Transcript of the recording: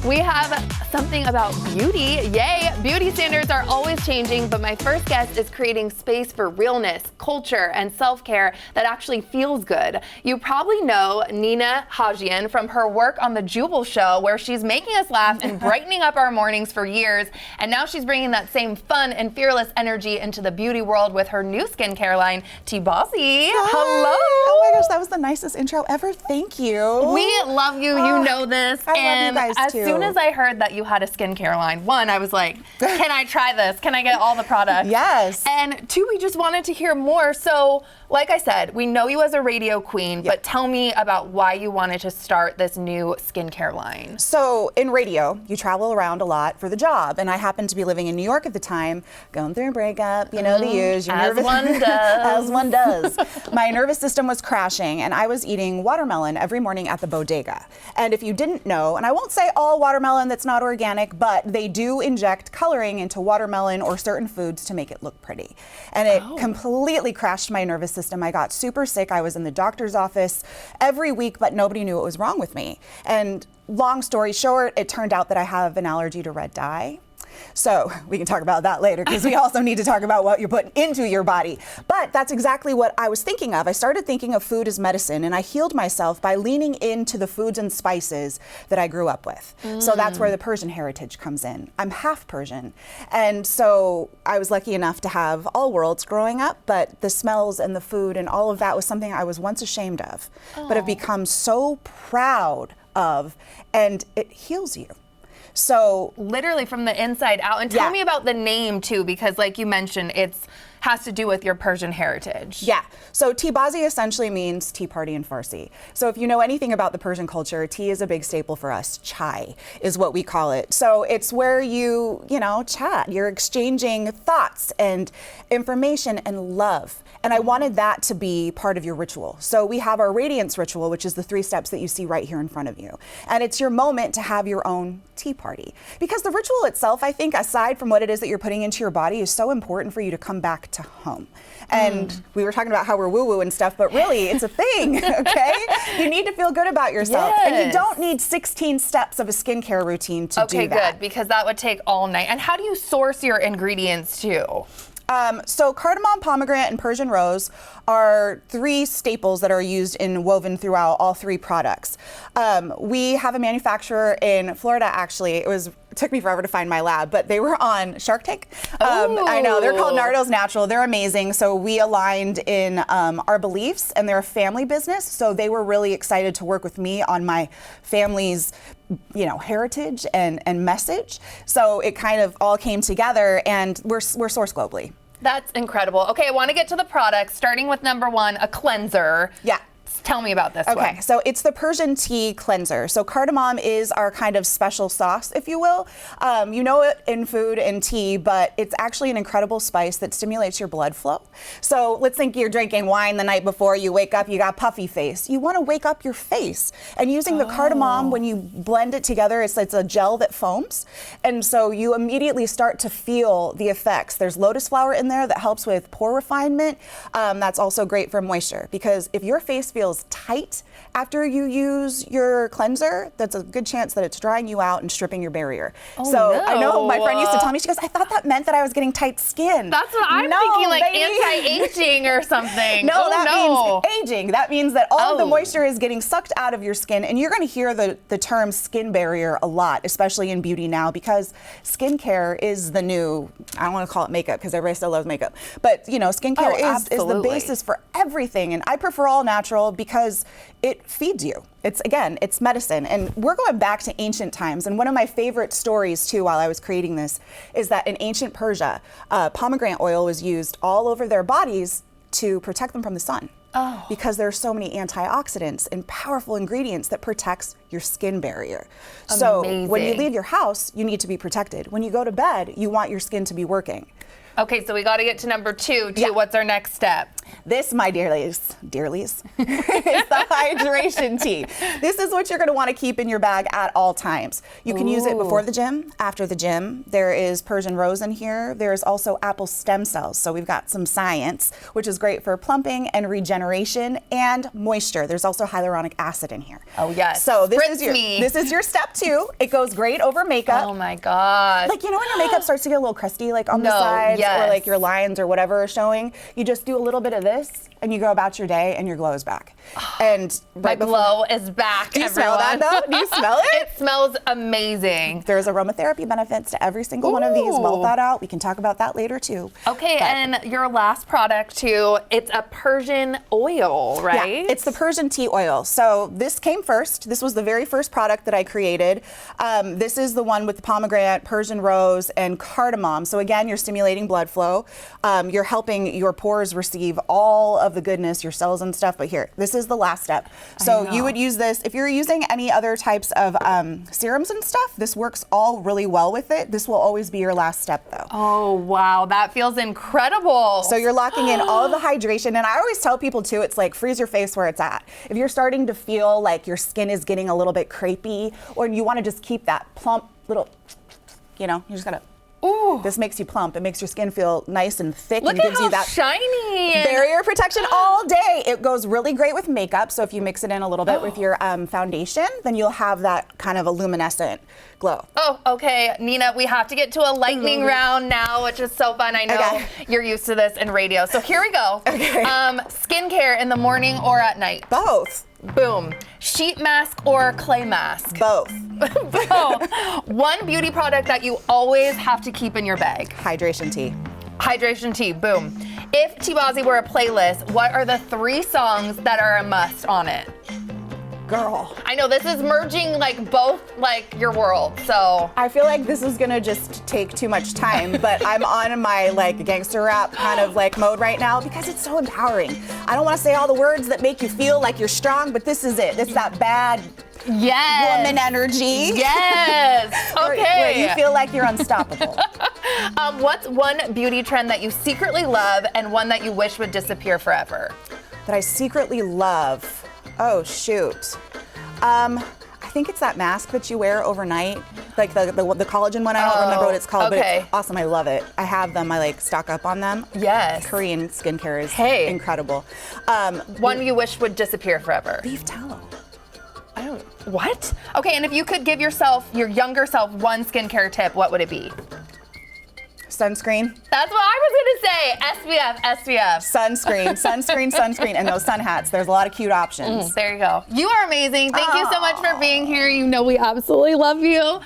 We have something about beauty. Yay! Beauty standards are always changing, but my first guest is creating space for realness, culture, and self-care that actually feels good. You probably know Nina Hajian from her work on The Jubal Show, where she's making us laugh and brightening up our mornings for years. And now she's bringing that same fun and fearless energy into the beauty world with her new skincare line, Bazi. Hello! Oh my gosh, that was the nicest intro ever. Thank you. We love you. You know this. I love you guys as too. soon as I heard that you had a skincare line, one, I was like, can I try this? Can I get all the products? Yes. And two, we just wanted to hear more. So, like I said, we know you as a radio queen, but tell me about why you wanted to start this new skincare line. So in radio, you travel around a lot for the job, and I happened to be living in New York at the time, going through a breakup, you know the use. As one does. As one does. My nervous system was crashing, and I was eating watermelon every morning at the bodega. And if you didn't know, and I won't say all watermelon that's not organic, but they do inject coloring into watermelon or certain foods to make it look pretty. And it completely crashed my nervous system. I got super sick. I was in the doctor's office every week, but nobody knew what was wrong with me. And long story short, it turned out that I have an allergy to red dye. So we can talk about that later, because we also need to talk about what you're putting into your body. But that's exactly what I was thinking of. I started thinking of food as medicine, and I healed myself by leaning into the foods and spices that I grew up with. So that's where the Persian heritage comes in. I'm half Persian. And so I was lucky enough to have all worlds growing up, but the smells and the food and all of that was something I was once ashamed of, but have become so proud of, and it heals you. So literally from the inside out. And tell me about the name too, because like you mentioned, it's has to do with your Persian heritage. Yeah. So Bazi essentially means tea party in Farsi. So if you know anything about the Persian culture, tea is a big staple for us. Chai is what we call it. So it's where you chat. You're exchanging thoughts and information and love. And I wanted that to be part of your ritual. So we have our radiance ritual, which is the 3 steps that you see right here in front of you. And it's your moment to have your own tea party. Because the ritual itself, I think, aside from what it is that you're putting into your body, is so important for you to come back to home. And we were talking about how we're woo-woo and stuff, but really it's a thing, okay? You need to feel good about yourself. Yes. And you don't need 16 steps of a skincare routine to do that. Okay, good, because that would take all night. And how do you source your ingredients too? So cardamom, pomegranate, and Persian rose are 3 staples that are used and woven throughout all 3 products. We have a manufacturer in Florida, actually. It took me forever to find my lab, but they were on Shark Tank. I know, they're called Nardo's Natural. They're amazing. So we aligned in our beliefs, and they're a family business. So they were really excited to work with me on my family's heritage and message. So it kind of all came together, and we're sourced globally. That's incredible. Okay, I want to get to the products, starting with number 1, a cleanser. Yeah. Tell me about this one. Okay, so it's the Persian tea cleanser. So cardamom is our kind of special sauce, if you will. You know it in food and tea, but it's actually an incredible spice that stimulates your blood flow. So let's think you're drinking wine the night before, you wake up, you got puffy face. You want to wake up your face. And using the cardamom, when you blend it together, it's a gel that foams. And so you immediately start to feel the effects. There's lotus flower in there that helps with pore refinement. That's also great for moisture, because if your face feels tight after you use your cleanser, that's a good chance that it's drying you out and stripping your barrier. I know my friend used to tell me, she goes, I thought that meant that I was getting tight skin. That's what I'm thinking, like anti-aging or something. No, that means aging. That means that all of the moisture is getting sucked out of your skin, and you're going to hear the term skin barrier a lot, especially in beauty now, because skincare is the new, I don't want to call it makeup because everybody still loves makeup, but skincare is the basis for everything, and I prefer all natural because it feeds you. It's medicine. And we're going back to ancient times. And one of my favorite stories, too, while I was creating this, is that in ancient Persia, pomegranate oil was used all over their bodies to protect them from the sun. Because there are so many antioxidants and powerful ingredients that protects your skin barrier. So when you leave your house, you need to be protected. When you go to bed, you want your skin to be working. Okay, so we got to get to number 2. Yeah. What's our next step? This, my dearlies, is the hydration tea. This is what you're going to want to keep in your bag at all times. You can use it before the gym, after the gym. There is Persian rose in here. There's also apple stem cells. So we've got some science, which is great for plumping and regeneration and moisture. There's also hyaluronic acid in here. Oh, yes. So this Spritz is your step 2. It goes great over makeup. Oh my gosh. Like, you know when your makeup starts to get a little crusty, like on the sides, or like your lines or whatever are showing, you just do a little bit of this and you go about your day and your glow is back. And my glow is back. Do you smell that though? Do you smell it? It smells amazing. There's aromatherapy benefits to every single one of these. Well thought out. We can talk about that later too. Okay, and your last product too, it's a Persian oil, right? Yeah, it's the Persian tea oil. So this came first. This was the very first product that I created. This is the one with the pomegranate, Persian rose, and cardamom. So again, you're stimulating blood flow. You're helping your pores receive all of the goodness, your cells and stuff. But here, this is the last step. So you would use this if you're using any other types of serums and stuff. This works all really well with it. This will always be your last step though. Oh wow, that feels incredible. So you're locking in all of the hydration, and I always tell people too, it's like freeze your face where it's at. If you're starting to feel like your skin is getting a little bit crepey, or you want to just keep that plump little, you know, you just gotta. Ooh. This makes you plump. It makes your skin feel nice and thick and gives you that shiny barrier protection all day. It goes really great with makeup. So if you mix it in a little bit with your foundation, then you'll have that kind of a luminescent glow. Oh, okay, Nina, we have to get to a lightning round now, which is so fun. I know you're used to this in radio. So here we go. Okay. Skincare in the morning or at night? Both. Boom. Sheet mask or clay mask? Both. One beauty product that you always have to keep in your bag? Hydration tea. Hydration tea, boom. If Bazi were a playlist, what are the 3 songs that are a must on it? Girl. I know this is merging like both like your world, so. I feel like this is gonna just take too much time, but I'm on my like gangster rap kind of like mode right now because it's so empowering. I don't wanna say all the words that make you feel like you're strong, but this is it. It's that bad woman energy. Yes. Okay. Where you feel like you're unstoppable. What's one beauty trend that you secretly love and one that you wish would disappear forever? That I secretly love. Oh shoot. I think it's that mask that you wear overnight, like the collagen one. I don't remember what it's called, but it's awesome. I love it. I have them. I like stock up on them. Yes. Korean skincare is incredible. One you wish would disappear forever. Leaf tallow. What? Okay, and if you could give yourself, your younger self, one skincare tip, what would it be? Sunscreen. That's what I was gonna say. SPF. Sunscreen, and those sun hats. There's a lot of cute options. There you go. You are amazing. Thank you so much for being here. You know we absolutely love you.